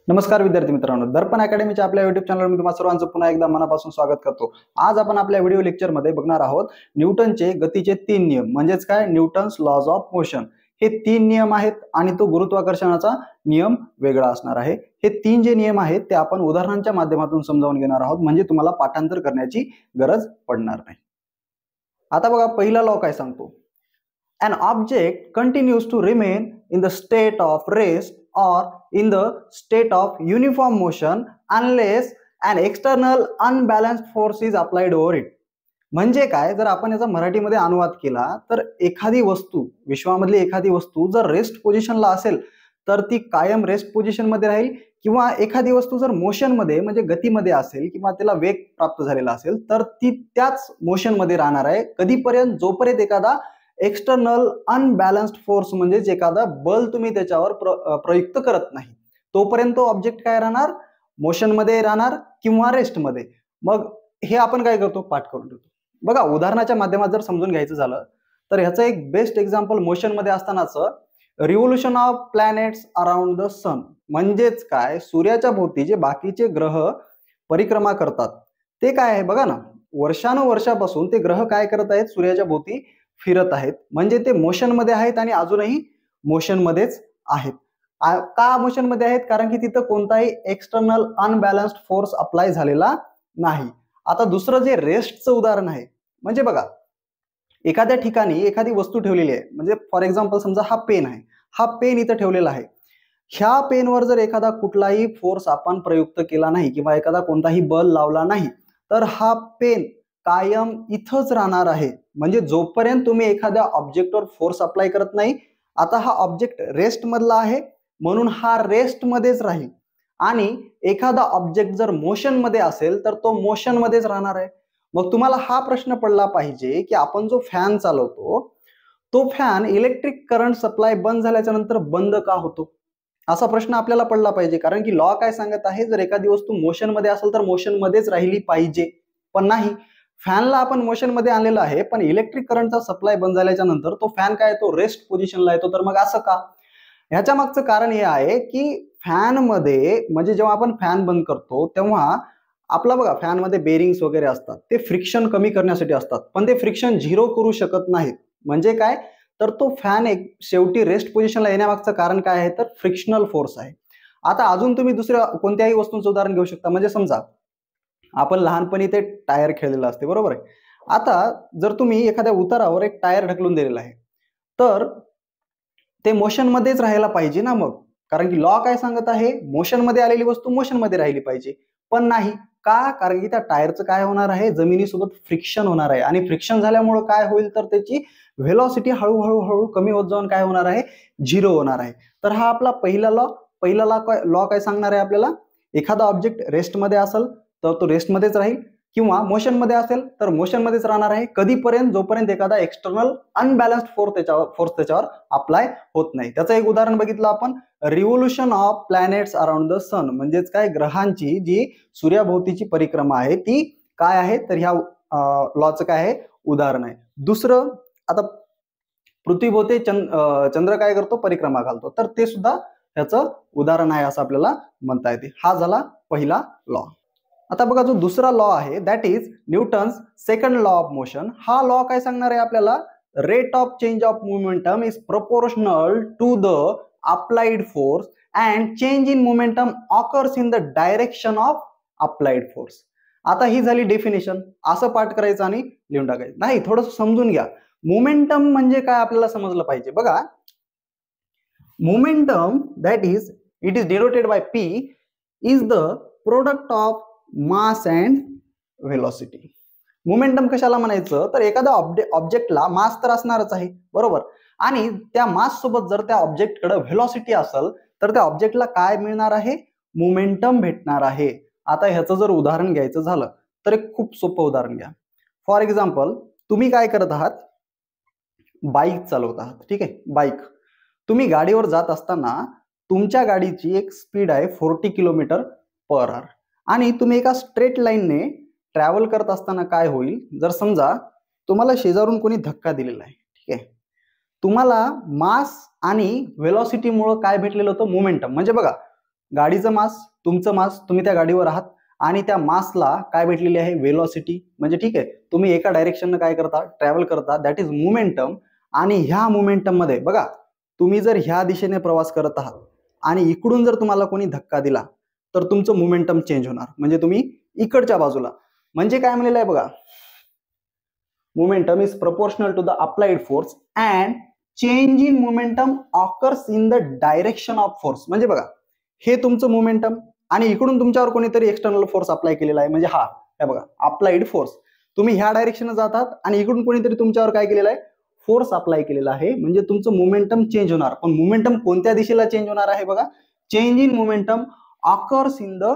नमस्कार विद्यार्थी मित्रांनो, दर्पण अकॅडमीच्या आपल्या युट्यूब चॅनलवर मी तुम्हा सर्वांचं पुन्हा एकदा मनापासून स्वागत करतो। आज आपण आपल्या व्हिडिओ लेक्चरमध्ये बघणार आहोत न्यूटनचे गतीचे 3 नियम म्हणजेच काय न्यूटन्स लॉज ऑफ मोशन। हे 3 नियम आहेत आणि तो गुरुत्वाकर्षणाचा नियम वेगळा असणार आहे। हे 3 जे नियम आहेत ते आपण उदाहरणांच्या माध्यमातून समजावून घेणार आहोत, म्हणजे तुम्हाला पाठांतर करण्याची गरज पडणार नाही। आता बघा पहिला लॉ काय सांगतो, an object continues to remain in the state of rest or in the state of uniform motion unless an external unbalanced force is applied over it। म्हणजे काय, जर आपण याचा मराठीमध्ये अनुवाद केला तर एखादी वस्तू, विश्वामधली एखादी वस्तू जर रेस्ट पोझिशनला असेल तर ती कायम रेस्ट पोझिशन मध्ये राहील, किंवा एखादी वस्तू जर मोशन मध्ये म्हणजे गतीमध्ये असेल किंवा त्याला वेग प्राप्त झालेला असेल तर ती त्याच मोशन मध्ये राहणार आहे कधीपर्यंत, जोपर्यंत एखादा एक्सटर्नल अनबॅलन्स्ड फोर्स म्हणजेच एखादा बल तुम्ही त्याच्यावर प्रयुक्त करत नाही, तोपर्यंत तो ऑब्जेक्ट काय राहणार, मोशन मध्ये राहणार किंवा रेस्ट मध्ये। मग हे आपण काय करतो, पाठ करून ठेवतो। बघा उदाहरणाच्या माध्यमात जर समजून घ्यायचं झालं तर ह्याचं एक बेस्ट एक्झाम्पल मोशन मध्ये असतानाच revolution of planets around the sun. म्हणजेच काय, सूर्याच्या भोवती जे बाकीचे ग्रह परिक्रमा करतात ते काय आहे बघा ना, वर्षानुवर्षापासून ते ग्रह काय करत आहेत, सूर्याच्या भोवती फिरत आहेत, म्हणजे ते मोशन मध्ये आहेत आणि अजूनही मोशन मध्येच आहेत। का मोशन मध्ये आहेत, कारण की तिथं कोणताही एक्सटर्नल अनबॅलन्स्ड फोर्स अप्लाय झालेला नाही। आता दुसरं जे रेस्टचं उदाहरण आहे, म्हणजे बघा एखाद्या ठिकाणी एखादी वस्तू ठेवलेली आहे, म्हणजे फॉर एक्झाम्पल समजा हा पेन आहे, हा पेन इथं ठेवलेला आहे, ह्या पेनवर जर एखादा कुठलाही फोर्स आपण प्रयुक्त केला नाही किंवा एखादा कोणताही बल लावला नाही तर हा पेन कायम इथंच राहणार आहे। म्हणजे जोपर्यंत तुम्ही एखाद्या ऑब्जेक्टवर फोर्स अप्लाय करत नाही, आता हा ऑब्जेक्ट रेस्ट मधला आहे म्हणून हा रेस्ट मध्येच राहील, आणि एखादा ऑब्जेक्ट जर मोशन मध्ये असेल तर तो मोशन मध्येच राहणार आहे। मग तुम्हाला हा प्रश्न पडला पाहिजे की आपण जो फॅन चालवतो तो फॅन इलेक्ट्रिक करंट सप्लाय बंद झाल्याच्या नंतर बंद का होतो, असा प्रश्न आपल्याला पडला पाहिजे। कारण की लॉ काय सांगत आहे, जर एखादी वस्तू मोशन मध्ये असेल तर मोशन मध्येच राहिली पाहिजे, पण नाही, फॅनला आपण मोशन मध्ये आणलेलं आहे पण इलेक्ट्रिक करंटचा सप्लाय बंद झाल्याच्या नंतर तो फॅन काय तो रेस्ट पोझिशनला येतो। तर मग असं का, ह्याच्या मागचं कारण हे आहे की फॅन मध्ये, म्हणजे जेव्हा आपण फॅन बंद करतो तेव्हा आपला बघा फॅन मध्ये बेरिंग्स वगैरे असतात, ते फ्रिक्शन कमी करण्यासाठी असतात, पण ते फ्रिक्शन झिरो करू शकत नाहीत। म्हणजे काय, तर तो फॅन एक शेवटी रेस्ट पोझिशनला येण्यामागचं कारण काय आहे, तर फ्रिक्शनल फोर्स आहे। आता अजून तुम्ही दुसऱ्या कोणत्याही वस्तूंचं उदाहरण घेऊ शकता, म्हणजे समजा आपण लहानपणी ते टायर खेळलेलं असते, बरोबर आहे। आता जर तुम्ही एखाद्या उतारावर एक टायर ढकलून दिलेला आहे तर ते मोशन मध्येच राहायला पाहिजे ना, मग कारण की लॉ काय सांगत आहे, मोशन मध्ये आलेली वस्तू मोशन मध्ये राहिली पाहिजे, पण नाही का, कारण की त्या टायरचं काय होणार आहे, जमिनीसोबत फ्रिक्शन होणार आहे, आणि फ्रिक्शन झाल्यामुळे काय होईल तर त्याची व्हेलॉसिटी हळूहळू कमी होत जाऊन काय होणार आहे, झिरो होणार आहे। तर हा आपला पहिला लॉ काय सांगणार आहे आपल्याला, एखादा ऑब्जेक्ट रेस्ट मध्ये असेल तर तो रेस्ट मध्येच राहील, किंवा मोशन मध्ये असेल तर मोशन मध्येच राहणार आहे कधीपर्यंत, जोपर्यंत एखादा एक्सटर्नल अनबॅलन्स्ड फोर्स त्याच्यावर अप्लाय होत नाही। त्याचं एक उदाहरण बघितलं आपण, revolution of planets around the sun, म्हणजेच काय, ग्रहांची जी सूर्याभोवतीची परिक्रमा आहे ती काय आहे, तर ह्या लॉचं काय आहे, उदाहरण आहे। दुसरं, आता पृथ्वीभोवती चंद्र काय करतो, परिक्रमा घालतो, तर ते सुद्धा ह्याचं उदाहरण आहे असं आपल्याला म्हणता येते। हा झाला पहिला लॉ। आता बघा जो दुसरा लॉ आहे, that is Newton's second law of motion. हा लॉ काय सांगणार आहे आपल्याला, rate of change of momentum is proportional to the applied force and change in momentum occurs in the direction of applied force. आता ही झाली definition, असं पाठ करायचं आणि लिहून टाकायचं नाही, थोडंसं समजून घ्या। मोमेंटम म्हणजे काय आपल्याला समजलं पाहिजे। बघा momentum that is, it is denoted by P, is the product of mass and velocity. Momentum कशाला म्हणायचं, तर एखाद्या ऑब्जेक्टला मास तर असणारच आहे, बरोबर, आणि त्या मास सोबत जर त्या ऑब्जेक्टकडे व्हेलॉसिटी असेल तर त्या ऑब्जेक्टला काय मिळणार आहे, मोमेंटम भेटणार आहे। आता ह्याचं जर उदाहरण घ्यायचं झालं तर एक खूप सोपं उदाहरण घ्या। फॉर एक्झाम्पल, तुम्ही काय करत आहात, बाईक चालवत आहात, ठीक आहे, बाईक, तुम्ही गाडीवर जात असताना तुमच्या गाडीची एक स्पीड आहे 40 किलोमीटर पर आवर, आणि तुम्ही एका स्ट्रेट लाईनने ट्रॅव्हल करत असताना काय होईल, जर समजा तुम्हाला शेजारून कोणी धक्का दिलेला आहे, ठीक आहे, तुम्हाला मास आणि व्हेलॉसिटीमुळे काय भेटलेलं होतं, मोमेंटम। म्हणजे बघा गाडीचं मास, तुमचं मास, तुम्ही त्या गाडीवर आहात आणि त्या मासला काय भेटलेली आहे, वेलोसिटी. म्हणजे ठीक आहे, तुम्ही एका डायरेक्शनने काय करता, ट्रॅव्हल करता, दॅट इज मोमेंटम. आणि ह्या मोमेंटम मध्ये बघा, तुम्ही जर ह्या दिशेने प्रवास करत आहात आणि इकडून जर तुम्हाला कोणी धक्का दिला तर तुमचं मोमेंटम चेंज होणार, म्हणजे तुम्ही इकडच्या बाजूला. म्हणजे काय म्हणलेलं आहे बघा, momentum is proportional to the applied force and change in momentum occurs in the direction of force. म्हणजे बघा, हे तुमचं मोमेंटम आणि इकडून तुमच्यावर कोणीतरी एक्सटर्नल फोर्स अप्लाय केलेला आहे, म्हणजे हे बघा अप्लाइड फोर्स. तुम्ही ह्या डायरेक्शनने जातात आणि इकडून कोणीतरी तुमच्यावर काय केलेलं आहे, फोर्स अप्लाय केलेला आहे, म्हणजे तुमचं मोमेंटम चेंज होणार. पण मोमेंटम कोणत्या दिशेला चेंज होणार आहे बघा, change in momentum occurs in the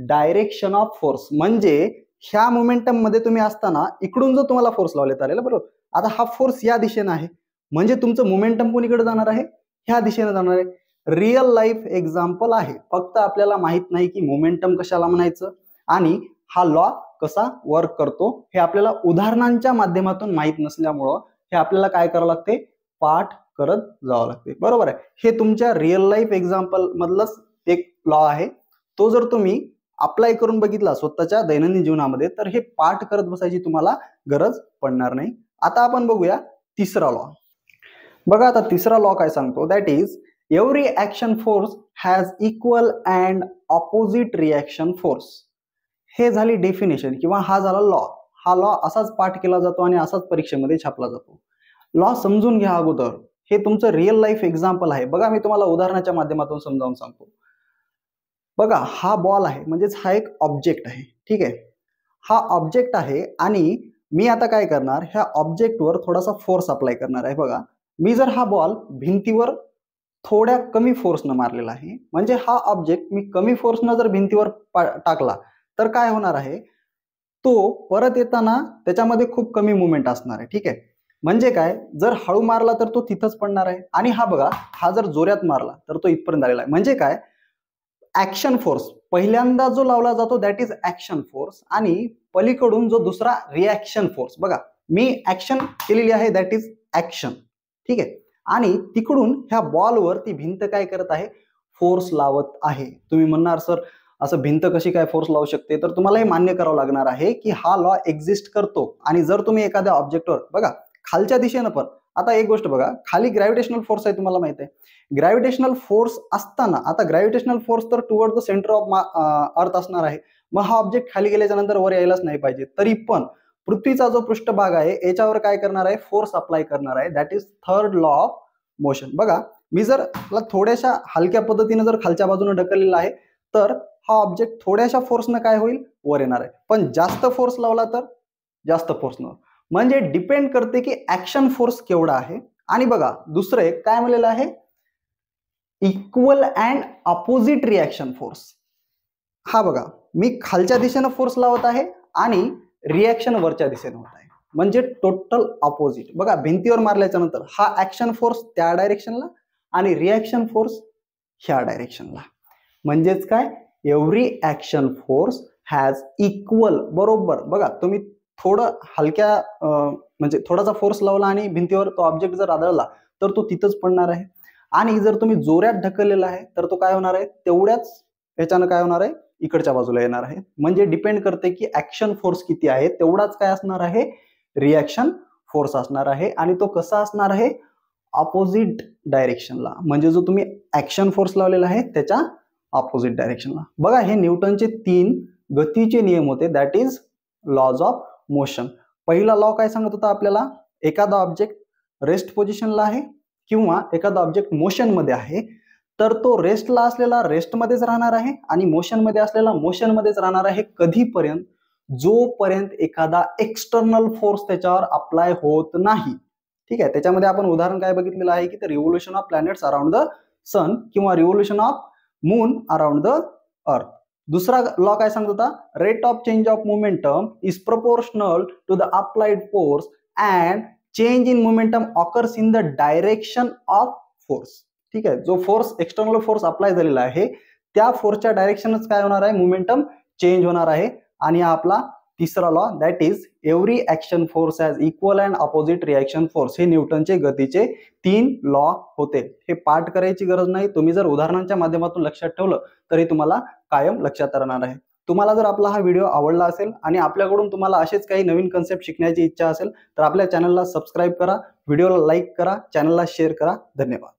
direction of force. म्हणजे ह्या मोमेंटम मध्ये तुम्ही असताना इकडून जर तुम्हाला फोर्स लावले तर बरोबर, आता हा फोर्स या दिशेने आहे, म्हणजे तुमचं मोमेंटम कोणीकडे जाणार आहे, ह्या दिशेने जाणार आहे. रिअल लाईफ एक्झाम्पल आहे, फक्त आपल्याला माहित नाही की मोमेंटम कशाला म्हणायचं आणि हा लॉ कसा वर्क करतो हे आपल्याला उदाहरणांच्या माध्यमातून माहित नसल्यामुळं हे आपल्याला काय करावं लागते, पाठ करत जावं लागते. बरोबर आहे, हे तुमच्या रिअल लाईफ एक्झाम्पल मधलंच एक लॉ आहे. तो जर तुम्ही अप्लाय करून बघितला स्वतःच्या दैनंदिन जीवनामध्ये तर हे पाठ करत बसायची तुम्हाला गरज पडणार नाही. आता आपण बघूया तिसरा लॉ. बघा आता तिसरा लॉ काय सांगतो, that is every action force has equal and opposite reaction force. हे झाली डेफिनेशन किंवा हा झाला लॉ. हा लॉ असाच पाठ केला जातो आणि असाच परीक्षेमध्ये छापला जातो. लॉ समजून घ्या अगोदर, हे तुमचं रिअल लाईफ एक्झाम्पल आहे. बघा मी तुम्हाला उदाहरणाच्या माध्यमातून समजावून सांगतो. बघा हा बॉल आहे, म्हणजेच हा एक ऑब्जेक्ट आहे. ठीक आहे, हा ऑब्जेक्ट आहे आणि मी आता काय करणार, ह्या ऑब्जेक्टवर थोडासा फोर्स अप्लाय करणार आहे. बघा मी जर हा बॉल भिंतीवर थोड्या कमी फोर्सनं मारलेला आहे, म्हणजे हा ऑब्जेक्ट मी कमी फोर्सनं जर भिंतीवर टाकला तर काय होणार आहे, तो परत येताना त्याच्यामध्ये खूप कमी मुवमेंट असणार आहे. ठीक आहे, म्हणजे काय, जर हळू मारला तर तो तिथंच पडणार आहे आणि हा बघा, हा जर जोरात मारला तर तो इथपर्यंत आलेला आहे. म्हणजे काय, ऍक्शन फोर्स पहिल्यांदा जो लावला जातो दॅट इज ऍक्शन फोर्स आणि पलीकडून जो दुसरा रिॲक्शन फोर्स. बघा मी ऍक्शन केलेली आहे दॅट इज ऍक्शन. ठीक आहे, आणि तिकडून ह्या बॉलवर ती भिंत काय करत आहे, फोर्स लावत आहे. तुम्ही म्हणणार सर असं भिंत कशी काय फोर्स लावू शकते, तर तुम्हाला हे मान्य करावं लागणार आहे की हा लॉ एक्झिस्ट करतो. आणि जर तुम्ही एखाद्या ऑब्जेक्टवर बघा खालच्या दिशेनं पण, आता एक गोष्ट बघा, खाली ग्रॅव्हिटेशनल फोर्स आहे, तुम्हाला माहित आहे. ग्रॅव्हिटेशनल फोर्स असताना, आता ग्रॅव्हिटेशनल फोर्स तर toward the centre of earth असणार आहे, मग हा ऑब्जेक्ट खाली गेल्याच्या नंतर वर यायलाच नाही पाहिजे. तरी पण पृथ्वीचा जो पृष्ठभाग आहे याच्यावर काय करणार आहे, फोर्स अप्लाय करणार आहे. That is third law of motion. बघा मी जर थोड्याशा हलक्या पद्धतीने जर खालच्या बाजूने ढकललेला आहे तर हा ऑब्जेक्ट थोड्याशा फोर्सनं काय होईल, वर येणार आहे. पण जास्त फोर्स लावला तर जास्त फोर्सनं. म्हणजे डिपेंड करते की ऍक्शन फोर्स केवढा आहे. आणि बघा दुसरं एक काय म्हणलेलं आहे, equal and opposite reaction force. हा बघा मी खालच्या दिशेनं फोर्स लावत आहे आणि रिॲक्शन वरच्या दिशेने होत आहे, म्हणजे टोटल अपोजिट. बघा भिंतीवर मारल्याच्या नंतर हा ऍक्शन फोर्स त्या डायरेक्शनला आणि रिॲक्शन फोर्स ह्या डायरेक्शनला. म्हणजेच काय, every action force has equal. बरोबर, बघा तुम्ही थोडं हलक्या म्हणजे थोडासा फोर्स लावला आणि भिंतीवर तो ऑब्जेक्ट जर आदळला तर तो तिथंच पडणार आहे. आणि जर तुम्ही जोरात ढकललेला आहे तर तो काय होणार आहे, तेवढ्याच ह्याच्यानं काय होणार आहे, इकडच्या बाजूला येणार आहे. म्हणजे डिपेंड करते की ऍक्शन फोर्स किती आहे तेवढाच काय असणार आहे, रिॲक्शन फोर्स असणार आहे. आणि तो कसा असणार आहे, ऑपोजिट डायरेक्शनला. म्हणजे जो तुम्ही ऍक्शन फोर्स लावलेला आहे त्याच्या ऑपोजिट डायरेक्शनला. बघा हे न्यूटनचे 3 गतीचे नियम होते, that is laws of motion. पहिला लॉ काय सांगत होता आपल्याला, एखादा ऑब्जेक्ट रेस्ट पोझिशनला आहे किंवा एखादा ऑब्जेक्ट मोशन मध्ये आहे तर तो रेस्टला असलेला रेस्टमध्येच राहणार आहे आणि मोशन मध्ये असलेला मोशन मध्येच राहणार आहे. कधीपर्यंत, जोपर्यंत एखादा एक्सटर्नल फोर्स त्याच्यावर अप्लाय होत नाही. ठीक आहे, त्याच्यामध्ये आपण उदाहरण काय बघितलेलं आहे की revolution of planets around the sun किंवा revolution of moon around the earth. दुसरा लॉ काय सांगत होता, rate of change of momentum is proportional to the applied force and change in momentum occurs in the direction of force. ठीक आहे, जो force external force apply झालेला आहे त्या फोर्सच्या डायरेक्शनच काय होणार आहे, मोमेंटम चेंज होणार आहे. आणि हा आपला तिसरा law that is every action force has equal and opposite reaction force. हे न्यूटनचे गतीचे 3 लॉ होते. हे पाठ करायची गरज नाही, तुम्ही जर उदाहरणांच्या माध्यमातून लक्षात ठेवलं तरी तुम्हाला कायम लक्षात राहणार आहे. तुम्हाला जर आपला हा व्हिडिओ आवडला असेल आणि आपल्याकडून तुम्हाला असेच काही नवीन कन्सेप्ट शिकण्याची इच्छा असेल तर आपल्या चॅनलला सबस्क्राईब करा, व्हिडिओला लाईक करा, चॅनलला शेअर करा. धन्यवाद.